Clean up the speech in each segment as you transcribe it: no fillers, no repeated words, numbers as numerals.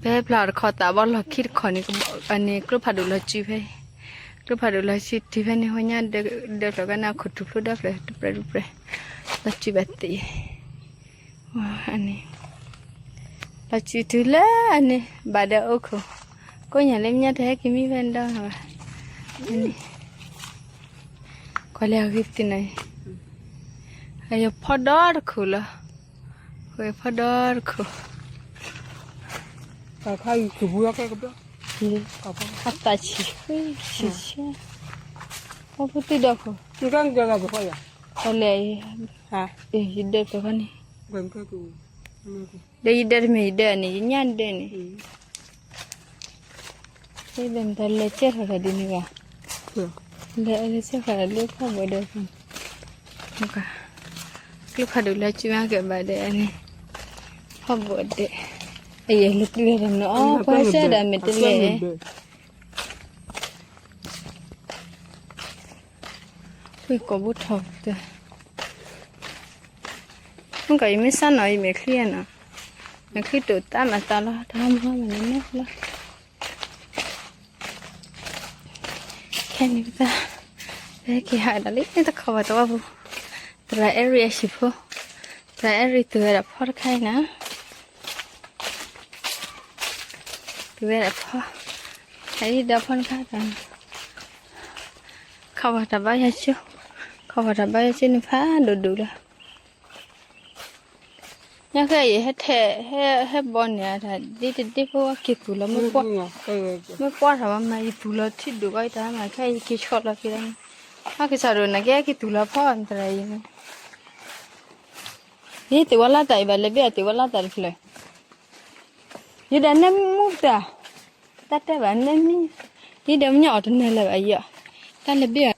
bé là khó ta bao là khi khó này anh này cứ phải đủ là chi phải cứ phải đủ là chi thì phải này hồi nhá để là cái nào khó chụp lúc đó phải là chi bét tí anh này là chi thứ lá anh này bà đã ô khổ có nhà lên nhá thế cái mi ven đó hả anh này có lẽ cái tin này hay phật đó khổ là hay phật đó khổ cái khai chụp bữa cái đó 아따 진짜 어떻게 되고 이건 저가 뭐야 원래 à 이들 거니 gần cái cụ 내 이들 메이더니 냔데니 이들 달래 째라가 되니가 được 내 째가 레파 뭐더 뭔가 그렇게도 라지마게 말데 아니 허버데 아예 룩들은 벌써다 메들레 ui có bút thọc rồi không có mấy sao nói mấy kia nè mấy khi tụi ta mà ta lo tham hoa mà nó nét lo cái này ta cái kia hai đã lấy ta không phải tao bu là area ship ho là area từ là phật khai nè từ là phật hãy đào phật khai rằng không phải tao bao nhiêu không phải bây giờ phá đủ rồi nhá cái gì hết bon nhà là đi qua kịp tủ là mới qua rồi mà tủ là thích đủ cái đó mà cái chót là cái đó cái sao rồi nè cái tủ là phá anh trai đi từ qua tại vậy là bây giờ từ qua tại rồi như đàn em muốn ta tại bạn em đi đêm nhỏ trên này là vậy ta là bây giờ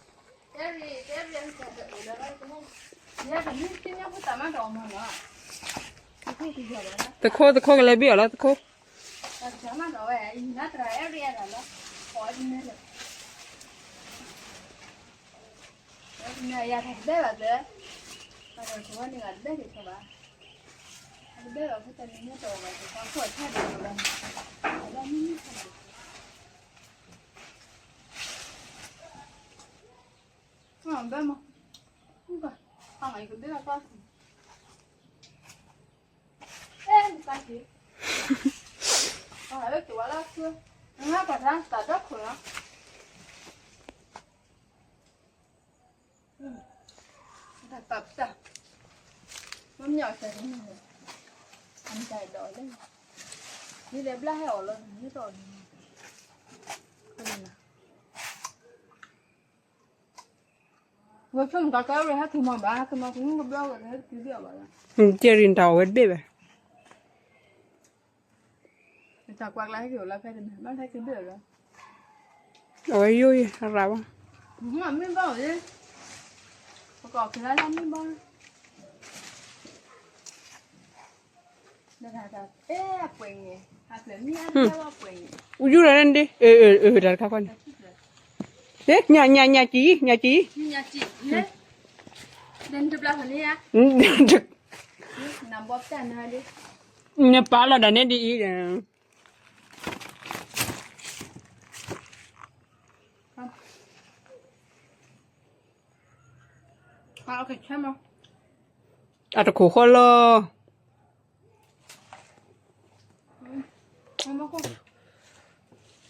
tao khô cái lấy bia là tao khô không biết mà không có không ai cũng biết là con em cái gì hỏi biết chủ là chưa nó còn đang tạt đất rồi đó tập ta mắm nhỏ sẽ ăn chạy đói đấy như đẹp lá heo lên như rồi vừa xong cả cái rồi hết thì mà bà thì mà cũng không biết rồi hết tí điều vậy chơi riêng tàu hết bia vậy chả quạt lại kiểu là phải đến nó thấy tí điều rồi ôi vui rau không không làm miếng bao chứ có cái lá làm miếng bao đây là ê quỳnh nhỉ hạt lẫn nhá theo quỳnh vui rồi lên đi đặt các con đấy nhà chị nhà chị hết đến chụp lại hình á được nằm bóp chân hai đi nhà bà là đã nên đi ok xem không à tao khổ khó lo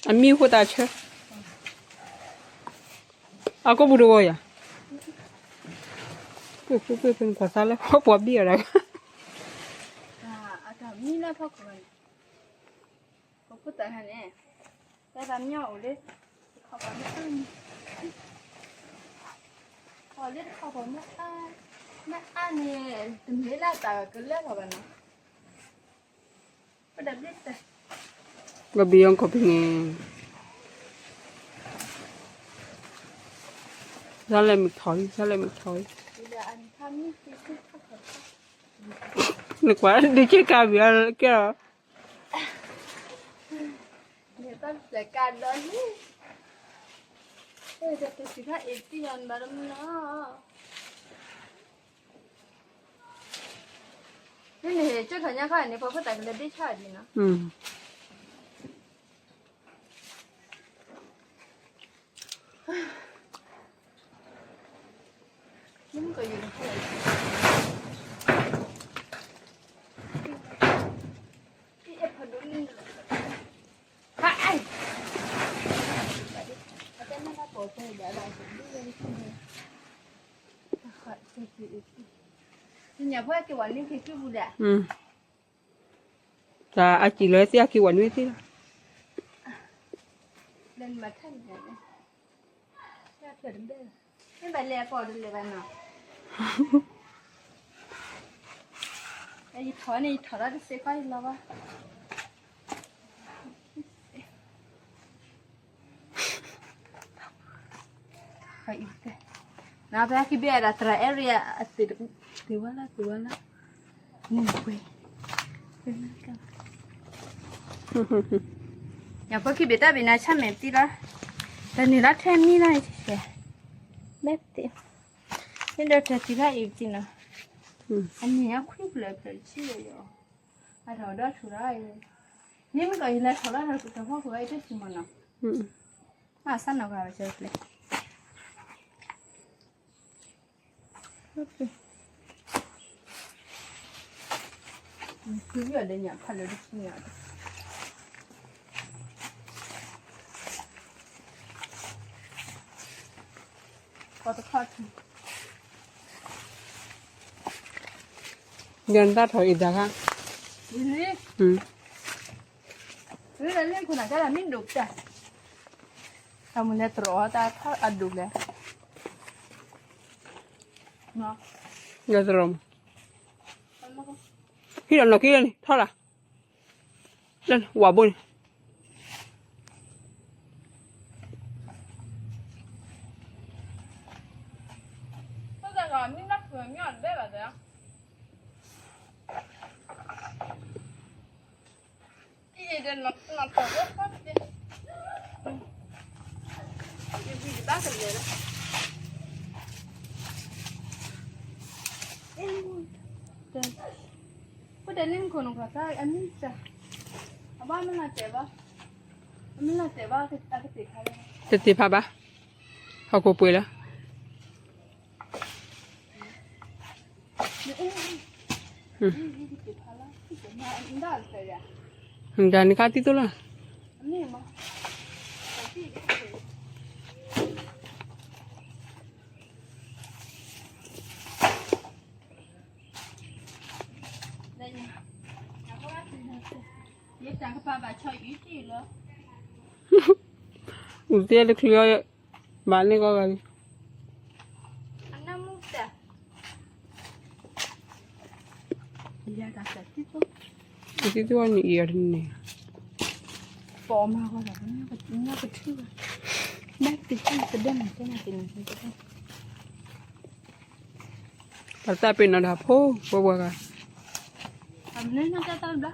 anh miêu của ta chứ à có bù đồ à cái phần quả sao lại hấp quả bia đấy à mi là phật rồi có cái tại hành nè ta làm nhau đi không phải mất ăn họ biết không phải mất ăn nè tìm thấy là tại cái lớp của bạn nó có đặc biệt đây và bia có bị nghe ra lại mình thổi được quá đi chơi cà bia kia người ta giải càn đó chứ bây giờ tôi chỉ phát ít tiền mà nó cái này trước thời gian khai này có phải tại cái đi chơi gì nữa nhà phơi cái quán này cái bù đà ta ai chỉ lấy xe khi quẩn với thế lên mà thay này ra cửa đến đây cái bài lẹ cò được lẹ bài nào cái thỏi này thỏi ra sẽ coi là ba phải ít nào bây giờ cái tra area từ wala ngủ quên nhà có khi ta bị nãy chăm mẹ tí đóแต่นี่รัดแทมนี่ได้ใช่แม่เตี้ยนี่เดี๋ยวจะที่ได้อีกทีนะอันนี้คลิปเลยเผยชื่ออยู่ไอ้ถอดได้ชุดได้นี่มันก็ยังไงถอดได้แต่พ่อเคยได้ชิมมันนะสั้นเอาไปเจอเลยคืออยู่ในเนี่ยพันเลยดิเนี่ยก็จะทอดเงินตาถอยอีกจ้ะค่ะนี่เราเล่นคนไหนก็ได้ไม่ดุจ้ะทำมันจะตรอแต่ถ้าอัดดุเลยเนาะ เงินตรงพี่เราขี้เลยเท่าไหร่เล่นหัวบุญไม่นักเพื่อนไม่อ่านได้แบบเนี้ยอีเดนนักตัวก็ฟังดิยังมีบ้ากันเลยนะก็เดินเล่นคนของข้าอันนี้จ้ะบ้านมันน่าเจ็บปะมันน่าเจ็บปะที่ตาที่ติดใครจะตีพาปะเขาโกปุยแล้วDan kati tu lah. Ni mah. Dia jangan apa cakap itu lah. Dia ada keluar balik kau kali. Anak muda. Dia dah jadi tu. Itu tu ni air ni. Form apa lah? Ni apa tu? Baik tu sedang macam ni. Tapi nak dah po, buat kan? Amne nak tahu dah.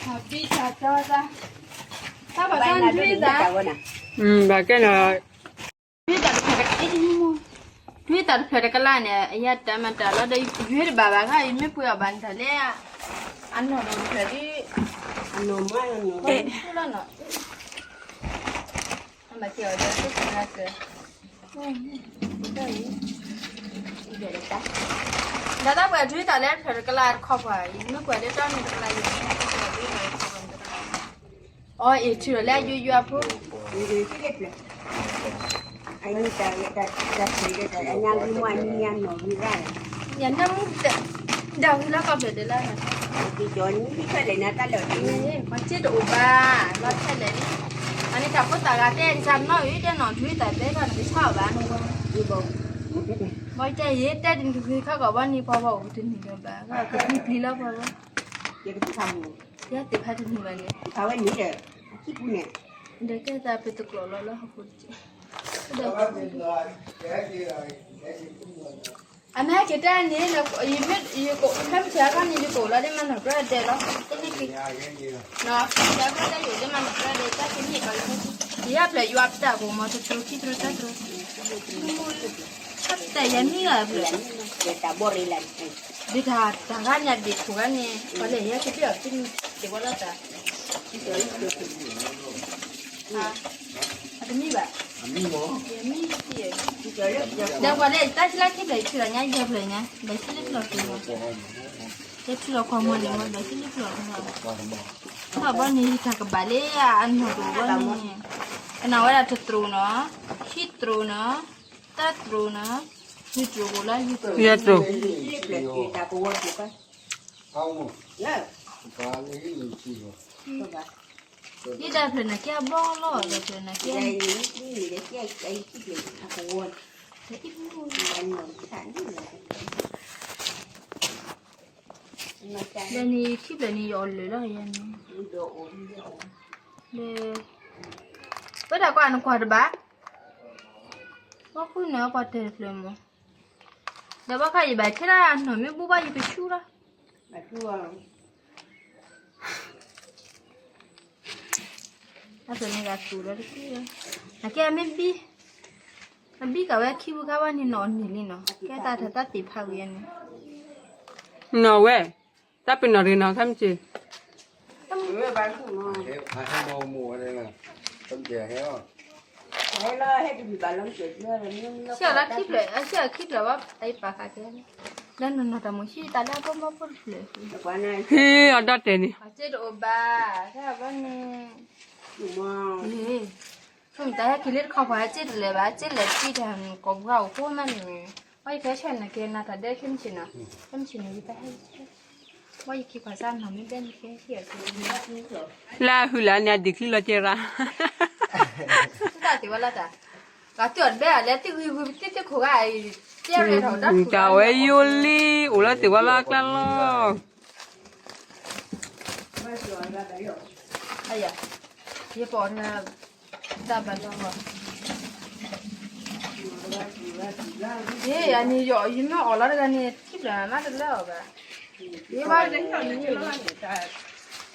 Habis saja dah. Apa pasal duit dah? Bagai nak. Duit tak ada ini. Duit tak ada kelan ya. Ya, tapi kalau ada duit bapa kan ini punya bantal ya. Anu orang jadi. Anu mana? Pulang nak. Ambil kau dah tu pulang ke. Dada buat duit tak ada kelan kau buat. Ini buat dia tak ada kelan. Oh, itu lah you apa? Anh ta thấy cái anh ăn đi ngoài đi ăn nó đi ra. Nhận năm đầu là có về đây là. Thì chọn những cái này nó ta lợi Này, mà chết đủ ba, nó thế đấy. Anh ấy có tờ gà tên xăm nó ý cho nó thuê tại bé còn cái sao bạn không? đi bộ. Mọi trái gì hết trên thì khác có bao nhiêu bao bầu trên thì bà cái đi lâu bao. Cái thằng Giá tiếp hai trên vậy. tháo anh nghĩ rồi. Chị cũng nè. Để cái ta phải tục lọ học chị. Anh hai cái trang này là có ý biết cổ thép chế con như cổ là để mà học ra để đó cái này kì nó chế con đã để mà học ra để ta cái gì vậy thì áp lại áp ta bộ mà tôi khi tôi ta tôi แต่ยันนี่เหรอเพื่อน เดี๋ยวจะบริลัน ดิค่ะทางการเนี่ยดิถูกกันเนี่ยพอเลยเนี่ยคิดเดี๋ยวกินเดี๋ยวว่าเราจะอันนี้แบบอันนี้สิเดี๋ยววันนี้ตั้งใจคิดเลยคืออะไรเนี่ยเลยเนี่ยเลยคิดเลยเราตัวเดี๋ยวที่เราความมันเนี่ยมันเลยคิดเลยเราถ้าวันนี้ถ้ากับบาเล่อันหัวตัววันนี้อันนั้นว่าจะตรูเนาะคิดตรูเนาะตัดตรูเนาะยูทูบละยูทูบ เยอะตัว จะกูว่าถูกไหม Calma, เลิก vale isso. นี่ได้เพลินนะแกบ้องล้อได้เพลินนะแก ใจนี้นี่เดี๋ยวใจที่เดียวจะกูว่าอันหนึ่งฐานที่ไหนมาใจ เดี๋ยวนี้คลิปเดี๋ยวนี้ยอดเลยละยัน โดน เดี๋ยวเวลาก่อนกว่าดบ้าว่าคุณเนี่ยพอเทเลฟิล์มเดี๋ยวว่าใครจะไปที่ร้านหน่อยไม่บูบ้าอยู่ไปชูละ มาทั่ว ถ้าเป็นในการชูละที่ละนะแกไม่บีมันบีกับว่าคิวกับว่านี่นอนนี่เนาะแกตาถ้าติดพาเวียน no way ถ้าเป็นอะไรนะทำจี เออบ้านคุณน้อง ให้มองมัวเลยนะต้นเจียให้อ่ะ ให้เลยให้ดูบ้านล้มเจ็บเลยนี่ เชื่อละคลิปเลยเชื่อคลิปเลยว่าไอ้ปากแกแล้วนนทำมือตาแล้วก็มาพูดเลย แต่ว่านั่น เฮ้ยอันดับเต็นี่ อาเจ็ดโอบ้าถ้าวันนี้ หนูมอง นี่ช่วงแต่ให้กิเลสเข้าไปเจ็ดเลยบ้าเจ็ดเลยที่ทำกับเราพวกมันว่าแค่ฉันนะแกน่าจะได้ขึ้นชินะขึ้นชินะยิ่งไปให้ว่าอีกกี่ภาษาทำไม่ได้แค่เสียคือนี่เหรอ ลาหุลาเนี่ยดิคิลเจรา แต่ที่ว่าละจ้ะก็จดแบบแล้วที่คือที่คุยไอ้เจ้าเลยเขาดัก เจ้าเอยูลีอุลาติวาลากลาลอ ไม่สวยแบบไหนหรอ ไอ้ยาที่ปอดเนี่ยตาบันจังวะเฮ้ยอันนี้ย่อยิ่งไม่ออกแล้วกันนี่ทิพย์เลยน่าจะเล่าแบบนี่ว่าเรื่องนี้อยู่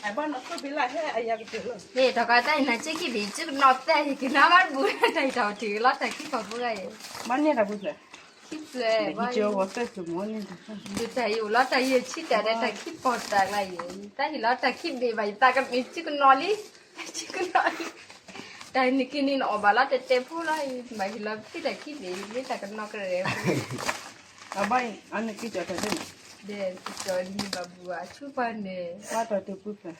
ไอ้บ้านเราก็เป็นไรให้ไอ้ยาก็เจอเฮ้ยถ้าก็ได้นะเจ๊กี่ปีเจ๊ก็นอนแต่กินน้ำมันบุญได้เท่าที่เราแต่คิดเขาบุญไง มันเนี่ยนะบุญเลย คิดเลยว่า เจ้าว่าเป็นสมุนนี่ ดูแต่อยู่เราแต่ยังคิดแต่แต่คิดปอดแต่อะไรอยู่แต่เห็นเราแต่คิดดีไปแต่ก็มีชิคกี้นอลี่ชิคกี้นอลี่แต่นี่กินนี่ออกมาแล้วแต่เจ็บพูดเลยไม่เห็นเราที่แต่คิดดีไม่แต่ก็นอกเลย เอาไปอันนี้กี่จอดได้ เดี๋ยวจอยนี่แบบว่าชูปันเนี่ย ว่าตัวตัวปุ๊บเลย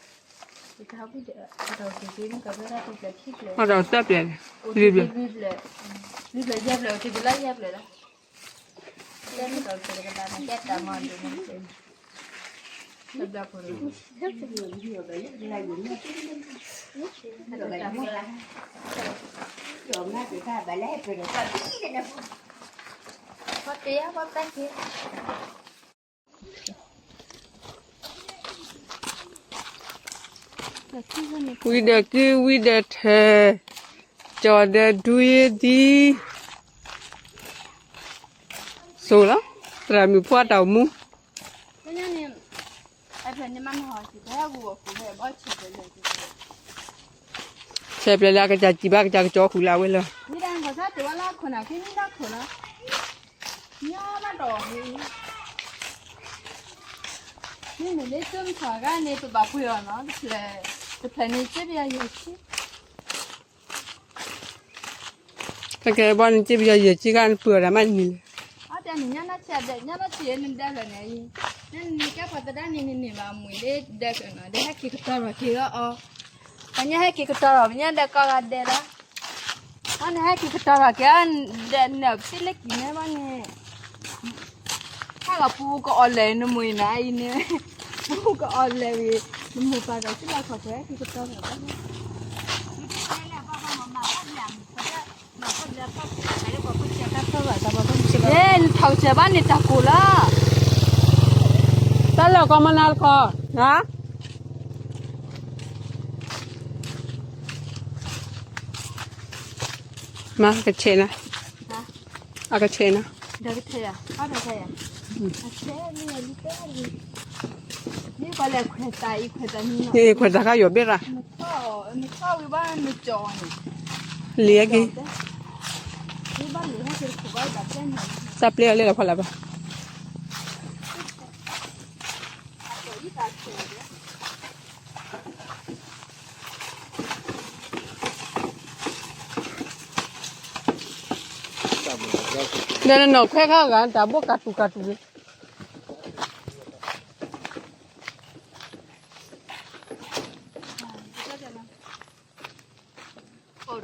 ที่เขาพูดเราจริงๆก็ไม่ได้ตัวคิดเลย อันดับตับเลย รีบเลยรีบเลยเย็บเลยที่เป็นไรเย็บเลยละเล่นเราจะกันได้แก้ตามอนดูมันเป็นระดับคนรู้ ถ้าจะอยู่ที่อยู่แบบนี้อะไรอยู่เนี่ยถ้าเราแบบนี้ละโยมน่าจะฆ่าไปแล้วไปเลยก็ดีเลยนะ พอเตี้ยพอแป๊กเตี้ย วิเดกิวิเดเทจอดดูยดีโซล่ะตรามีพัวดาวมู ไม่เนี่ยนี่ไอ้เพื่อนนี่มันหอสิแท้วัวกูแท้บ่ชิบเลย เชฟเลยละก็จะจีบก็จะจ่อคุลาเวลา นี่ดังเขาซะแต่ว่าลากคนน่ะที่นี่ลากคนน่ะเนี่ยมาดอกนี่นี่เลยซึมถอดกันนี่ตัวบ้าปุยอ่ะเนาะเลยแต่เพื่อนนี่เจ็บอยู่ชิ ถ้าแกบ้านจีบยาเยจีกันเปลือกมันนี่ อ๋อแต่นี่น่าจะเด็กน่าจะเห็นได้เลยเนี่ยนี่แกพอจะได้นี่มามุ้ยเด็กนะเด็กให้คิดตัวคิดว่าอ๋ออันนี้ให้คิดตัวเนี่ยเด็กก็ได้ละอันนี้ให้คิดตัวแกเด็กเนี่ยสิเล็กเนี่ยมันเนี่ยถ้าเราปูก็อ่อนเลยนะมุ้ยนะอีเนี่ยปูก็อ่อนเลยมันหัวปลาเราสิเราขอแค่คิดตัวแบบนี้เฮ้ยทางเจ้าบ้านนี่ตะกุล่ะ ตลกก็มันอัลคอนะมากระเชนะอากระเชนะ เดี๋ยวเทียอะไรเทียเทียนี่ลิเตอร์นี่ก็เลยคุยตายคุยตายนี่ นี่คนตะกายอยู่เบร่า ไม่เข้าวิบ้านไม่จอย เลี้ยงกี่ วิบ้านหรือให้คือคุยแบบเช่น ซับเลี้ยเลยละพอละปะเดี๋ยวหนอกแค่ข้าวกันแต่พวกกัดตุเลย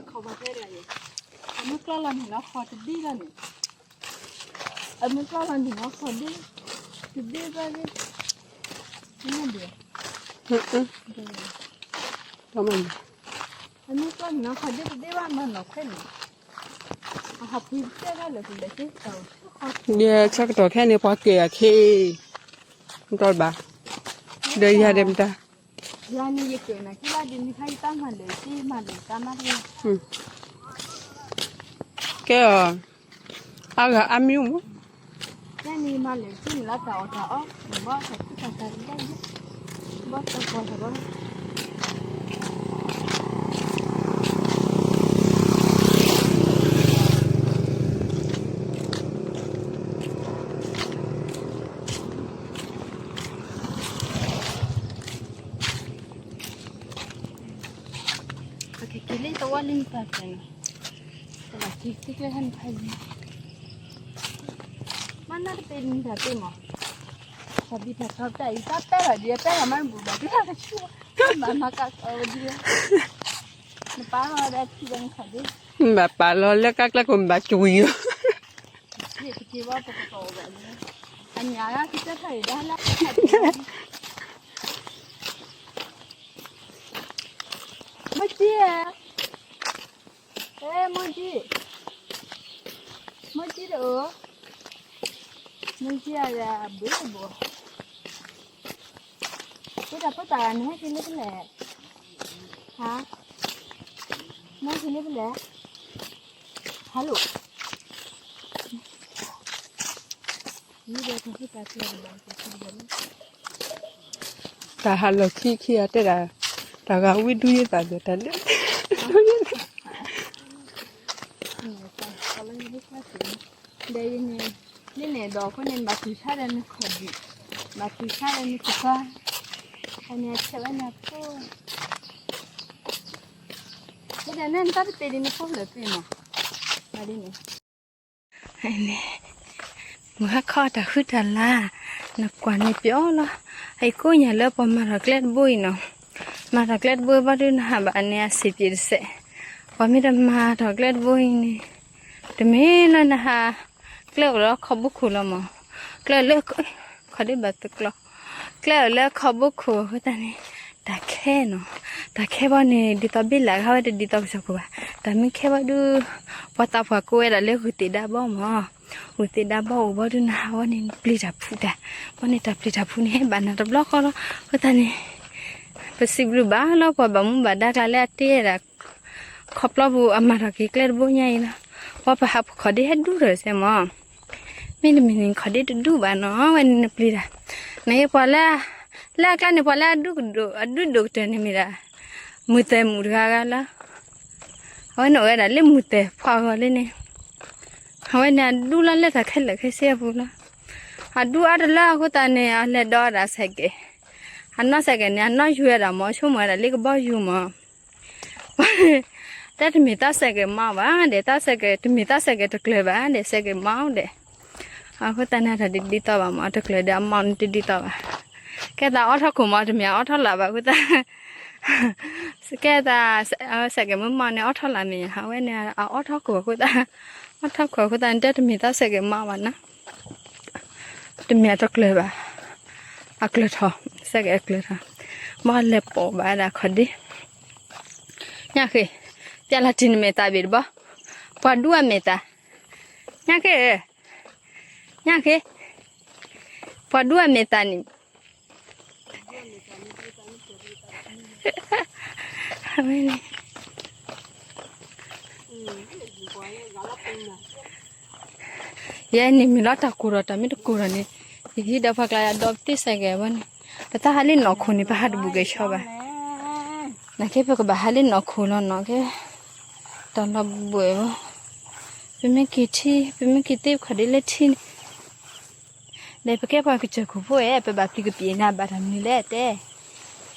เขามาเท่าไหร่อันนี้ก็เราเห็นแล้วคอจะดีแล้วนี่อันนี้ก็เราเห็นแล้วคอดีจะดีก็ดีนี่เดียว ทำไม อันนี้ก็เห็นแล้วคอดีจะดีว่ามันหนอกแค่นี้หับพิเศษก็เลยคุณได้ที่เต่า เดี๋ยวชักตัวแค่นี้พอเกลี่ยเคตอนบ่าเดี๋ยวยาเด็มตาย านี่ยังเกิดนะที่ว่าดินที่ใครตั้งมาเลยที่มาเลยตั้งมาเลย แกเอาละอามิวมั้ง ยานี่มาเลยที่เราจะเอาจะออกหรือว่าจะที่จะได้ได้บ่ต้องขอจะบ่ Kili tawa lin pa kana. Tawa tik le han phai. Mana pe ni da pe mo. Sabi ta ka ta ita pe ha dia pe man bu ba dia ka chu. Mama ka dia. Ni pa ha da chi dan kha de. แบบป่าร้อนแล้วกักแล้วคนแบบจุย Ni ki wa pa ko ba ni. Anya ya ki ta thai da la. Ma chi Moji. Moji đó. Moji là bữa bữa. Cái đập có tàn hết cái nước lẹ. Hả? Nói cái nước lẹ. Hello. Như vậy thì cái cà phê là cái gì đó. แต่ฮัลโหลขี้แต่ละแต่ก็วิดูยี่แต่เดี๋ยวแต่เล่น Đây nè, đây nè đồ có nên bà thử sát lên khỏi bị, bà thử sát lên thì qua, anh nhà chơi anh nhà thôi. Bây giờ nên tao đi nó không được gì mà, bà đi nè. Anh nè, mua kho đã hút ra la, nó quả này béo lo, ai cô nhà lớp mà rắc lết bùi nó, mà rắc lết bùi bao nhiêu hả bạn nè xịt gì sẽ, và mình đã mà rắc lết bùi nè. Thì mình nói là cái đó không bốc khử lắm mà cái đó khó đi bắt được lo cái đó không bốc khử cái này đã khe nó đã khe bao nhiêu đi tao biết là how đi tao sao cô bà đã mình khe bao nhiêu bắt tao phải cô ấy đã lấy hụt đá bao mà hụt đá bao bao nhiêu nào nên plei đá phụ đã bao nhiêu đá plei đá phụ này bạn nào đáp lo khó cái này bác sĩ bưu bà lo qua bà muốn bà đã ra lấy tiền là khóc lo bu mà ra cái bu nhảy nóว่าไปหาขอได้ให้ดูเลยใช่ไหมไม่ได้มีขอได้ดูบ้านเนาะวันนี้ปลีละในพอแล้วกันในพอแล้วดูเตนี่มีละมือเตะมือกันละเอาหน่อยละเล่มมือเตะพอเลยเนี่ยเอาไว้เนี่ยดูแล้วเล่แต่แค่เสียบุญละดูอะไรละก็ตาเนี่ยอะไรดอระใส่เกอันนั้นใส่เกเนี่ยอันนั้นช่วยเราหมอช่วยเราเล็กบ้าอยู่มั้งแต่ที่มีตาเสกมาบ้างเดี๋ยวตาเสกที่มีตาเสกตะเกียบบ้างเดี๋ยวเสกมาเดี๋ยวเอาคนตาเนี่ยถ้าดีต่อบ้างมาตะเกียบเดี๋ยวมันดีต่อบ้างแค่ตาอ้อทักขุมมาจะมีอ้อทักหลับบ้างคนตาแค่ตาเสกมันมาเนี่ยอ้อทักหลับมีฮะเว้ยเนี่ยอ้อทักขุมคนตาอ้อทักขุมคนตาเดี๋ยวที่มีตาเสกมาบ้างนะที่มีตะเกียบบ้างอักเลือดทองเสกอักเลือดทองมาเล็บปอบ้างนะคนดีเนี่ยคือจะละจินเมตาบิดบ่พอดูเมตาเนี่ยคือพอดูเมตานี่ไม่เลยยันนี่มีรถตะกุระตาไม่ตะกุระนี่ที่เดี๋ยวพักลายดอกที่ใส่แกวันแต่ถ้าฮัลลินนกคนนี่ไปหาดูบุกเกชอบะนักเก็บไปก็ไปฮัลลินนกคนแล้วนกเก็ตอนเราบุยบ่ เป็นไม่กี่ที่เป็นไม่กี่ที่ขอได้เล็ดที่ในประเทศพอคือเจอคู่พ่อไปแบบพี่ก็ปีน่าบาทำนี่แหละแต่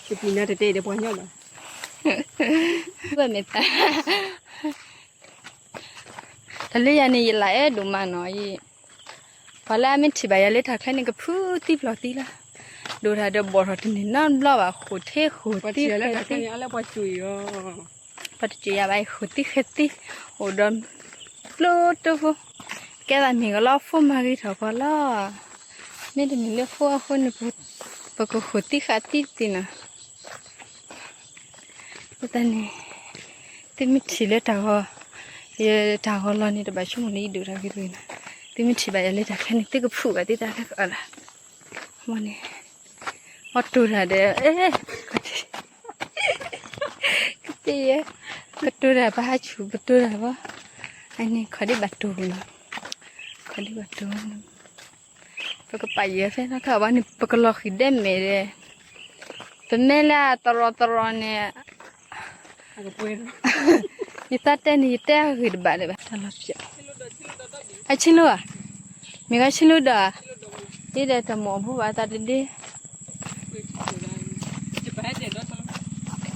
จะปีหน้าเตะเดี๋ยวพอเนี่ยเหรอ แบบไม่ตาแต่เรื่องนี้หลายดูมาหน่อยพอแล้วไม่ถือใบยาเล็ดถักแค่นี้ก็พูดตีปลอดตีละดูถ้าเดี๋ยวบอกเราทีนี้นั่นเราอะขุดเท่ขุด พอ ตี เชียร์แล้ว เข แต่แค่ ตี นี้แล้วพอจุยอ๋อ ปัจจุบันไปขุดตีเขตีโอ้ดอนปลุดตัวฟูแกแต่มีก็ล้อฟูมากี่เถอะพอล้อไม่ได้มีเลือกฟูคนนี่ปุ๊บปกขุดตีขาตีตีนะแต่นี่ที่มิถิเลตาก็เยตาก็ล้อนี่ตัวใบชุ่มนี่ดูรากี่ด้วยนะที่มิถิใบอะไรแต่แค่นี้ที่ก็ฟูกันที่ตาแค่ก็อะไรมันนี่วัดตัวอะไรเอ๊ะก็ตีก็ตัวอะไรบ้าชูก็ตัวอะไรวะอันนี้เขาได้บัตรตัวนะเขาได้บัตรตัวนะปกไปเยอะแค่นั้นค่ะวันนี้ปกหลอกหิดเด่นไม่ได้เป็นแม่ละตลอดเนี่ย ก็ป่วย นี่ตาเต้นนี่เต้หิดบ้าเลยบ้าตลอดจ้ะไอ้ชิลูอ่ะมีก็ชิลูด่าที่เด็กทำหมอผู้ว่าตาดี จะไปให้เด็กด้วย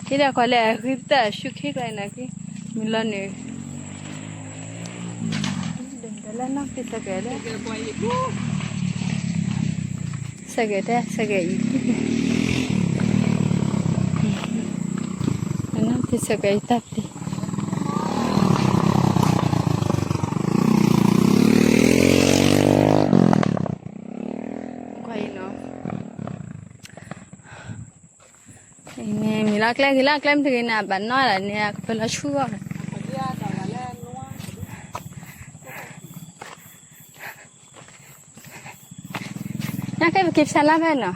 ที่เด็กคนแรกคือแต่ชุกขี้ไกลนะกี่มิลานเนี่ยเดินแต่ละนักที่สกัดเลย เด็กป่วยอีก สกัดได้สกัดอีกนักที่สกัดตัดดิเนี่ยมีลักเล่มถึงน่ะบ้านน้อยละเนี่ยเป็นละชั่วน่าแค่ไปเก็บสาระแม่เนาะ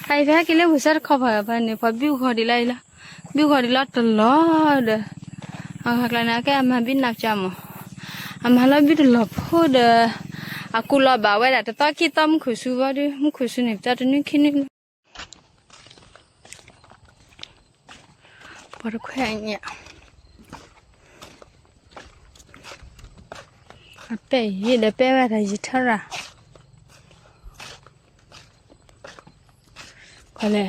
ไอ้แพ้กินเลยผู้ชายขอบไปเนี่ยพอบิวขอดีเลยละบิวขอดีละตลอดอ่ะครั้งนั้นแกมาบินนักจำอ่ะมาแล้วบินตลอดพูดอ่ะกูรอบ่าวไว้แต่ตอนคิดตามคุยสู้ว่าดิมึงคุยสู้เนี่ยจะตอนนี้คิดนี่พอรู้แค่เนี่ยเป้ยี่เดี๋ยวเป้ว่าจะยึดเท่าไรก็เลย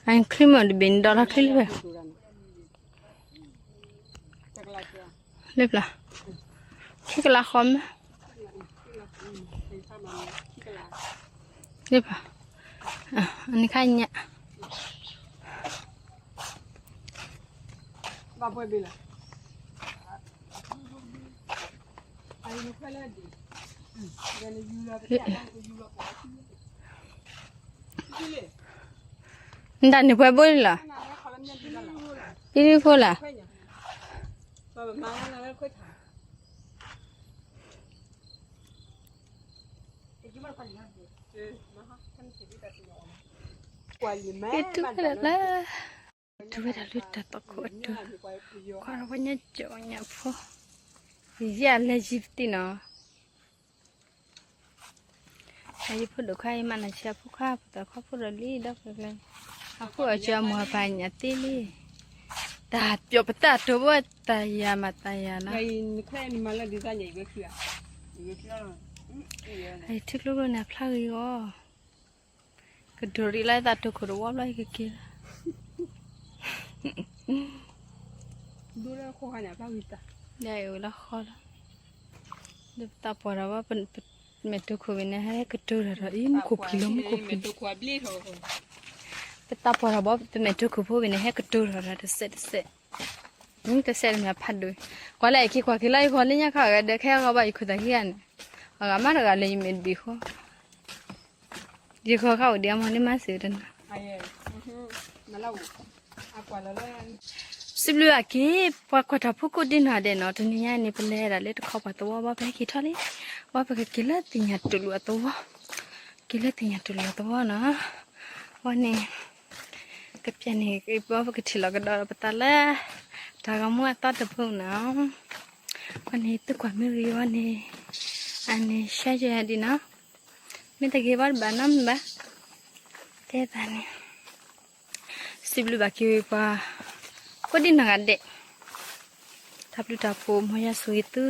อันครีมมันเป็นดอลลาร์ครีมเลยเล็บละขี้กะลาคอมเล็บละอ่ะอันนี้แค่เนี่ยบ้าป่วยไปละไอ้ลูกแค่ละดิเดี๋ยวยูราไปจ้างยูราไปที่เลย นั่นนี่เพื่อนบุญล่ะที่นี่พูดล่ะitu adalah itu adalah takut tu kalau punya jauhnya po dia legit no saya pun duk kai mana siapa kah aku pun lali dah kan aku aja mau banyak tili dah jauh betul tu buat taya mata ya na kai malah ditanya ibu kia itu lu nak lagi oh keduri lah tak tu kedua lagi kira dulu aku hanya tahu itu ya ulah kalau tak pernah apa pen metu kubinnya hari kedua hari ini kopi metu kuabli ho tak pernah apa metu kubinnya hari kedua hari terset ini terset ni apa tu kalau ikut kalau kita ikut ni ya kalau ada kaya kalau ikut tagihan agak mana kalau ini menbiho jika kau dia mana masih dan ayah malau aku adalah sebelum lagi kota pukul di nada no dunia ni pelera let kau patwa apa pergi thali apa pergi kila tinggal dulu atau na wani kepian ni ibu apa kecil lagi dah betala dah kamu atau tepung na wani itu kau meri wani ane saja di na minta gebar banam ba tetani sebelum lagi pa kau di nangade ทับดูตาโฟมหอยาสุยตื้อ